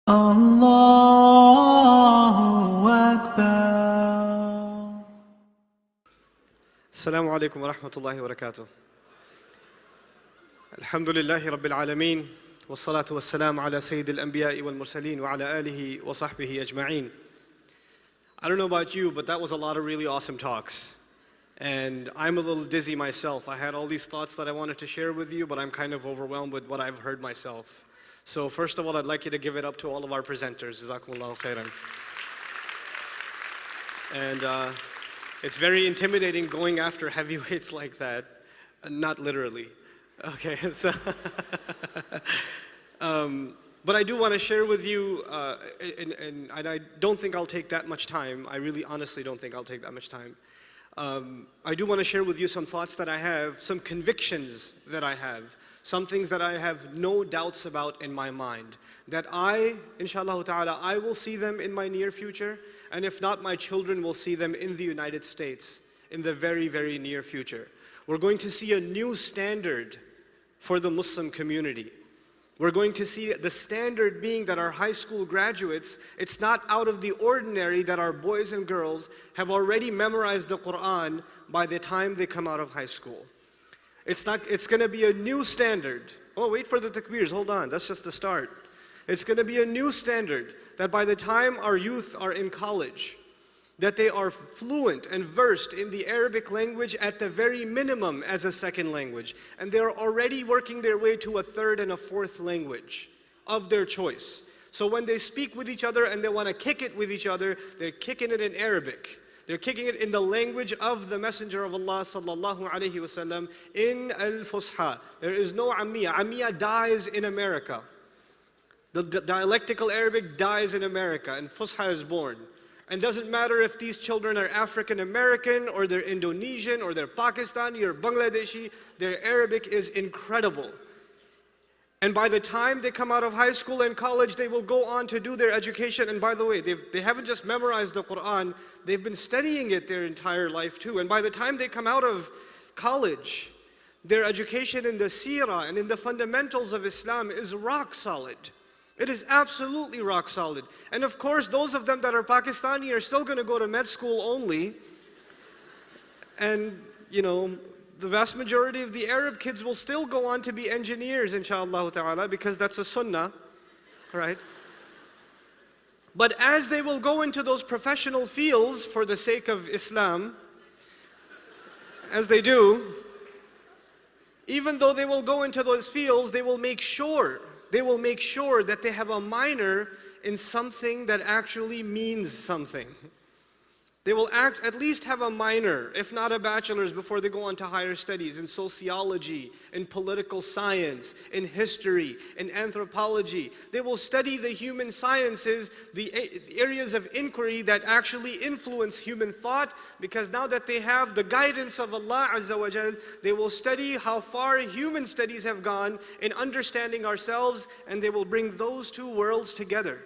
Allahu Akbar. Assalamu alaikum wa rahmatullahi wa barakatuh. Alhamdulillahi Rabbil Alameen. Wassalatu wassalamu ala Sayyidil Anbiya'i wal Mursaleen wa ala alihi wa sahbihi ajma'een. I don't know about you, but that was a lot of really awesome talks. And I'm a little dizzy myself. I had all these thoughts that I wanted to share with you, but I'm kind of overwhelmed with what I've heard myself. So first of all, I'd like you to give it up to all of our presenters. Jazakumullahu khairan. And it's very intimidating going after heavyweights like that. Not literally. Okay, so but I do want to share with you, and I don't think I'll take that much time. I really honestly don't think I'll take that much time. I do want to share with you some thoughts that I have, some convictions that I have, some things that I have no doubts about in my mind, that inshallah ta'ala, I will see them in my near future, and if not, my children will see them in the United States in the very, very near future. We're going to see a new standard for the Muslim community. We're going to see the standard being that our high school graduates, it's not out of the ordinary that our boys and girls have already memorized the Quran by the time they come out of high school. It's going to be a new standard. Oh, wait for the takbirs, hold on, that's just the start. It's going to be a new standard that by the time our youth are in college, that they are fluent and versed in the Arabic language at the very minimum as a second language. And they're already working their way to a third and a fourth language of their choice. So when they speak with each other and they want to kick it with each other, they're kicking it in Arabic. They're kicking it in the language of the Messenger of Allah sallallahu alaihi wasallam, in al-Fusha. There is no Ammiya. Ammiya dies in America. The dialectical Arabic dies in America, and Fusha is born. And doesn't matter if these children are African American, or they're Indonesian, or they're Pakistani, or Bangladeshi, their Arabic is incredible. And by the time they come out of high school and college, they will go on to do their education. And by the way, they haven't just memorized the Quran, they've been studying it their entire life too. And by the time they come out of college, their education in the seerah and in the fundamentals of Islam is rock solid. It is absolutely rock solid. And of course, those of them that are Pakistani are still going to go to med school only. And, you know, the vast majority of the Arab kids will still go on to be engineers, inshallah ta'ala, because that's a sunnah, right? But as they will go into those professional fields for the sake of Islam, as they do, even though they will go into those fields, they will make sure that they have a minor in something that actually means something. They will at least have a minor, if not a bachelor's, before they go on to higher studies in sociology, in political science, in history, in anthropology. They will study the human sciences, the areas of inquiry that actually influence human thought, because now that they have the guidance of Allah Azza wa Jal, they will study how far human studies have gone in understanding ourselves, and they will bring those two worlds together.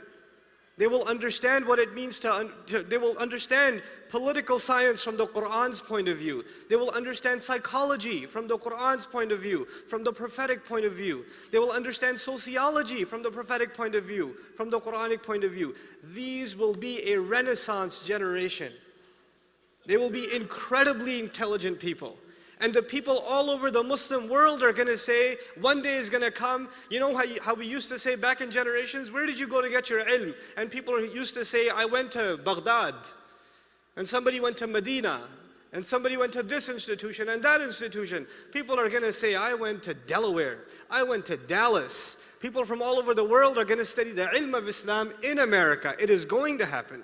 They will understand what it means they will understand political science from the Quran's point of view. They will understand psychology from the Quran's point of view, from the prophetic point of view. They will understand sociology from the prophetic point of view, from the Quranic point of view. These will be a Renaissance generation. They will be incredibly intelligent people. And the people all over the Muslim world are going to say, one day is going to come, you know how we used to say back in generations, where did you go to get your ilm? And people used to say, I went to Baghdad, and somebody went to Medina, and somebody went to this institution and that institution. People are going to say, I went to Delaware, I went to Dallas. People from all over the world are going to study the ilm of Islam in America. It is going to happen.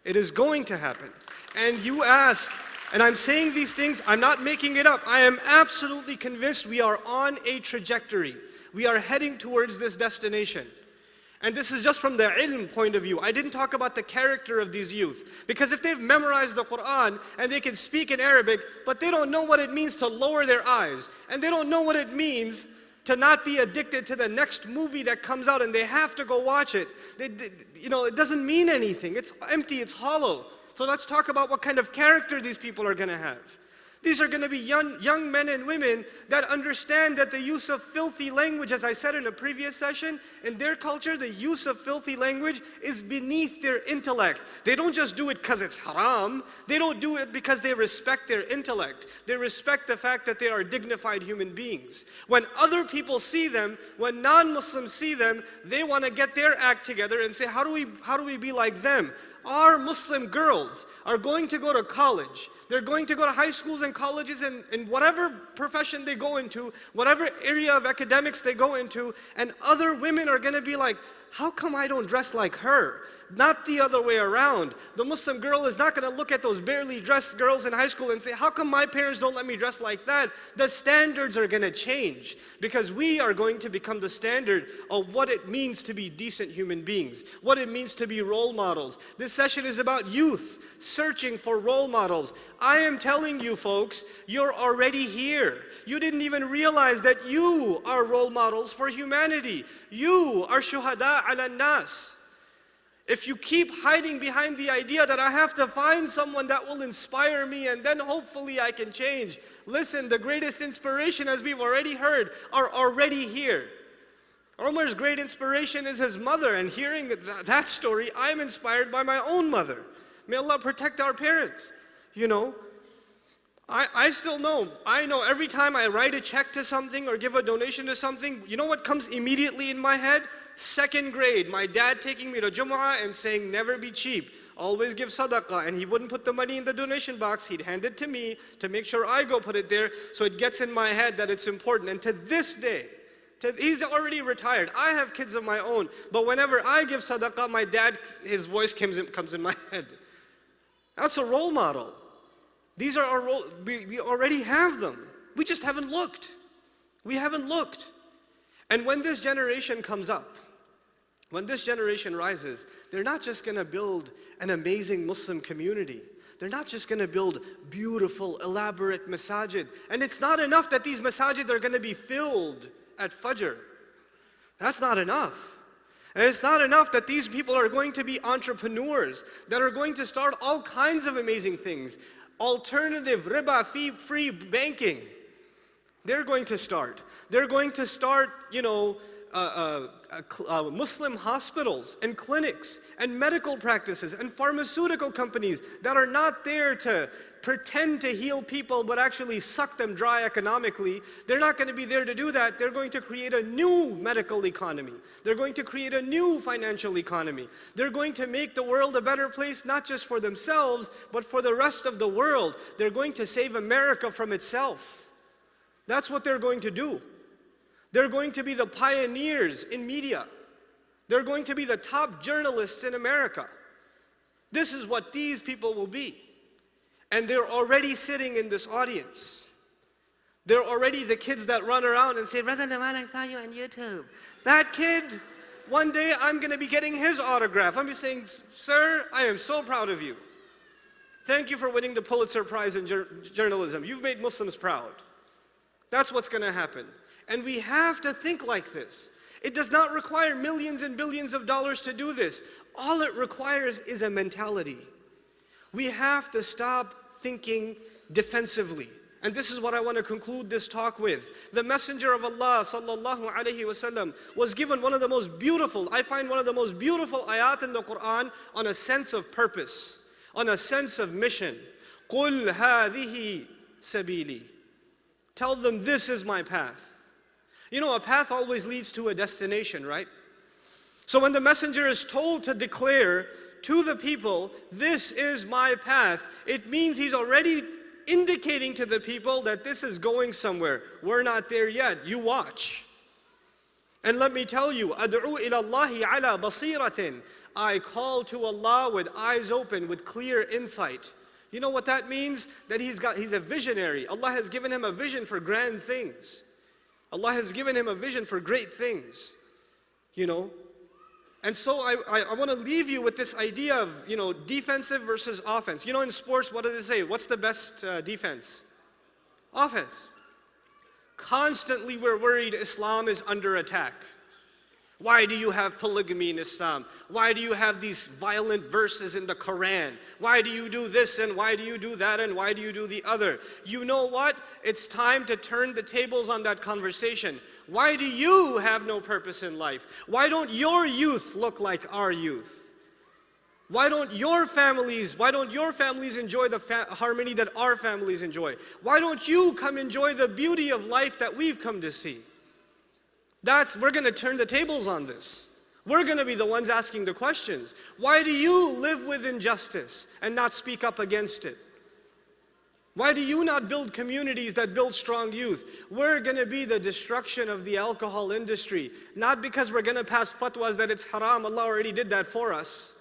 It is going to happen. And you ask, and I'm saying these things, I'm not making it up. I am absolutely convinced we are on a trajectory. We are heading towards this destination. And this is just from the ilm point of view. I didn't talk about the character of these youth. Because if they've memorized the Quran and they can speak in Arabic, but they don't know what it means to lower their eyes, and they don't know what it means to not be addicted to the next movie that comes out and they have to go watch it, it doesn't mean anything. It's empty, it's hollow. So let's talk about what kind of character these people are going to have. These are going to be young men and women that understand that the use of filthy language, as I said in a previous session, in their culture, the use of filthy language is beneath their intellect. They don't just do it because it's haram. They don't do it because they respect their intellect. They respect the fact that they are dignified human beings. When other people see them, when non-Muslims see them, they want to get their act together and say, how do we be like them? Our Muslim girls are going to go to college. They're going to go to high schools and colleges and whatever profession they go into, whatever area of academics they go into, and other women are going to be like, how come I don't dress like her? Not the other way around. The Muslim girl is not going to look at those barely dressed girls in high school and say, how come my parents don't let me dress like that? The standards are going to change because we are going to become the standard of what it means to be decent human beings, what it means to be role models. This session is about youth searching for role models. I am telling you folks, you're already here. You didn't even realize that you are role models for humanity. You are shuhada ala nas. If you keep hiding behind the idea that I have to find someone that will inspire me and then hopefully I can change. Listen, the greatest inspiration, as we've already heard, are already here. Umar's great inspiration is his mother, and hearing that story, I'm inspired by my own mother. May Allah protect our parents. You know, I still know, I know every time I write a check to something or give a donation to something, you know what comes immediately in my head? Second grade, my dad taking me to Jumu'ah and saying, never be cheap, always give sadaqah, and he wouldn't put the money in the donation box, he'd hand it to me to make sure I go put it there, so it gets in my head that it's important. And to this day, he's already retired, I have kids of my own, but whenever I give sadaqah, my dad, his voice comes in my head. That's a role model. These are our role, we already have them. We just haven't looked. We haven't looked. And when this generation comes up, when this generation rises, they're not just going to build an amazing Muslim community. They're not just going to build beautiful, elaborate masajid. And it's not enough that these masajid are going to be filled at Fajr. That's not enough. And it's not enough that these people are going to be entrepreneurs, that are going to start all kinds of amazing things. Alternative, riba-free banking. They're going to start. They're going to start, you know, Muslim hospitals and clinics and medical practices and pharmaceutical companies that are not there to pretend to heal people but actually suck them dry economically. They're not going to be there to do that. They're going to create a new medical economy. They're going to create a new financial economy. They're going to make the world a better place, not just for themselves, but for the rest of the world. They're going to save America from itself. That's what they're going to do. They're going to be the pioneers in media. They're going to be the top journalists in America. This is what these people will be. And they're already sitting in this audience. They're already the kids that run around and say, Brother Nouman, I saw you on YouTube. That kid, one day I'm going to be getting his autograph. I'm just saying, sir, I am so proud of you. Thank you for winning the Pulitzer Prize in journalism. You've made Muslims proud. That's what's going to happen. And we have to think like this. It does not require millions and billions of dollars to do this. All it requires is a mentality. We have to stop thinking defensively. And this is what I want to conclude this talk with. The Messenger of Allah sallallahu alaihi wasallam was given one of the most beautiful, I find one of the most beautiful ayat in the Quran on a sense of purpose, on a sense of mission. قُلْ هَذِهِ سَبِيلِي. Tell them, this is my path. You know, a path always leads to a destination, right? So when the messenger is told to declare to the people, this is my path, it means he's already indicating to the people that this is going somewhere. We're not there yet. You watch. And let me tell you, أَدْعُو إِلَى اللَّهِ عَلَى بَصِيرَةٍ. I call to Allah with eyes open, with clear insight. You know what that means? That he's a visionary. Allah has given him a vision for grand things. Allah has given him a vision for great things. You know? And so I want to leave you with this idea of, you know, defensive versus offense. You know, in sports, what do they say? What's the best defense? Offense. Constantly we're worried Islam is under attack. Why do you have polygamy in Islam? Why do you have these violent verses in the Koran? Why do you do this and why do you do that and why do you do the other? You know what? It's time to turn the tables on that conversation. Why do you have no purpose in life? Why don't your youth look like our youth? Why don't your families enjoy the harmony that our families enjoy? Why don't you come enjoy the beauty of life that we've come to see? We're going to turn the tables on this. We're going to be the ones asking the questions. Why do you live with injustice and not speak up against it? Why do you not build communities that build strong youth? We're going to be the destruction of the alcohol industry, not because we're going to pass fatwas that it's haram, Allah already did that for us,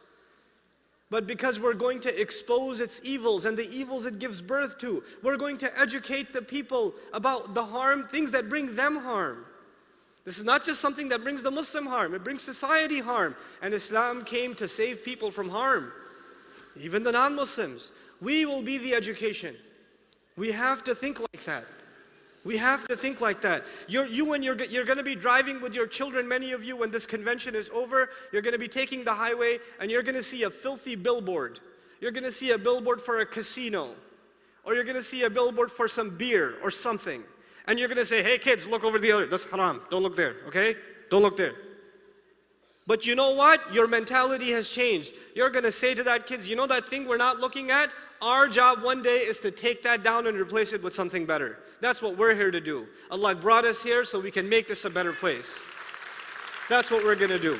but because we're going to expose its evils and the evils it gives birth to. We're going to educate the people about the harm, things that bring them harm. This is not just something that brings the Muslim harm, it brings society harm. And Islam came to save people from harm, even the non-Muslims. We will be the education. We have to think like that. We have to think like that. You're going to be driving with your children, many of you, when this convention is over, you're going to be taking the highway and you're going to see a filthy billboard. You're going to see a billboard for a casino, or you're going to see a billboard for some beer or something. And you're going to say, hey kids, look over the other, that's haram, don't look there, okay? Don't look there. But you know what? Your mentality has changed. You're going to say to that kids, you know that thing we're not looking at? Our job one day is to take that down and replace it with something better. That's what we're here to do. Allah brought us here so we can make this a better place. That's what we're going to do.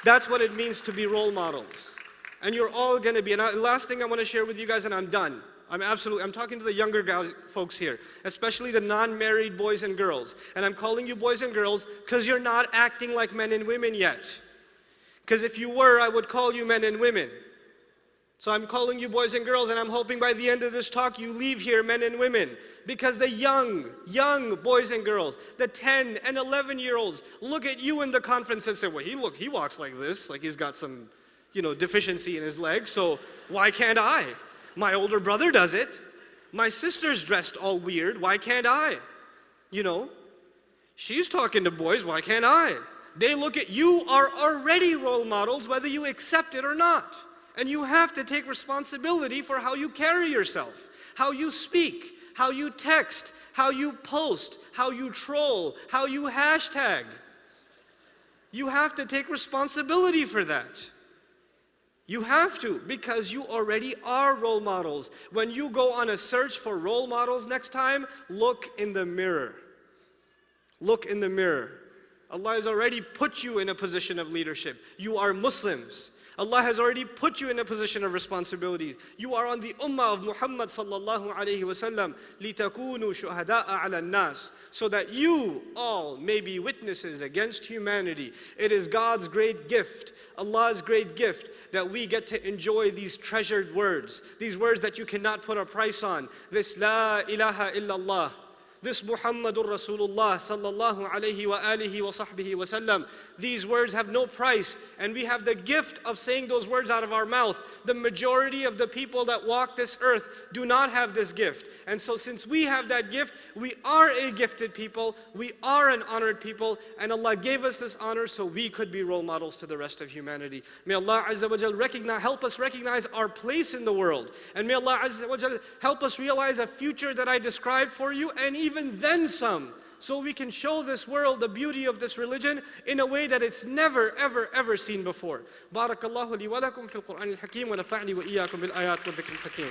That's what it means to be role models. And you're all going to be. And the last thing I want to share with you guys, and I'm done. I'm talking to the younger guys, folks here, especially the non-married boys and girls. And I'm calling you boys and girls because you're not acting like men and women yet. Because if you were, I would call you men and women. So I'm calling you boys and girls, and I'm hoping by the end of this talk you leave here men and women. Because the young boys and girls, the 10 and 11-year-olds, look at you in the conference and say, well, he walks like this, like he's got some, deficiency in his legs, so why can't I? My older brother does it. My sister's dressed all weird, why can't I? She's talking to boys, why can't I? They look at you, are already role models, whether you accept it or not. And you have to take responsibility for how you carry yourself, how you speak, how you text, how you post, how you troll, how you hashtag. You have to take responsibility for that. You have to, because you already are role models. When you go on a search for role models next time, look in the mirror. Look in the mirror. Allah has already put you in a position of leadership. You are Muslims. Allah has already put you in a position of responsibilities. You are on the ummah of Muhammad sallallahu alayhi wa sallam, لِتَكُونُوا شُهَدَاءَ عَلَى النَّاسِ, so that you all may be witnesses against humanity. It is God's great gift, Allah's great gift, that we get to enjoy these treasured words, these words that you cannot put a price on. This La ilaha illallah, this Muhammadur Rasulullah sallallahu alayhi wa alihi wa sahbihi wa sallam. These words have no price, and we have the gift of saying those words out of our mouth. The majority of the people that walk this earth do not have this gift. And so since we have that gift, we are a gifted people, we are an honored people, and Allah gave us this honor so we could be role models to the rest of humanity. May Allah Azza wa Jal help us recognize our place in the world. And may Allah Azza wa Jal help us realize a future that I described for you, and even then some, so we can show this world the beauty of this religion in a way that it's never, ever, ever seen before. Barakallahu li wa lakum fil Qur'an al-Hakim wa nafa'ni wa iyyakum bil ayat wa dhikr al-Hakim.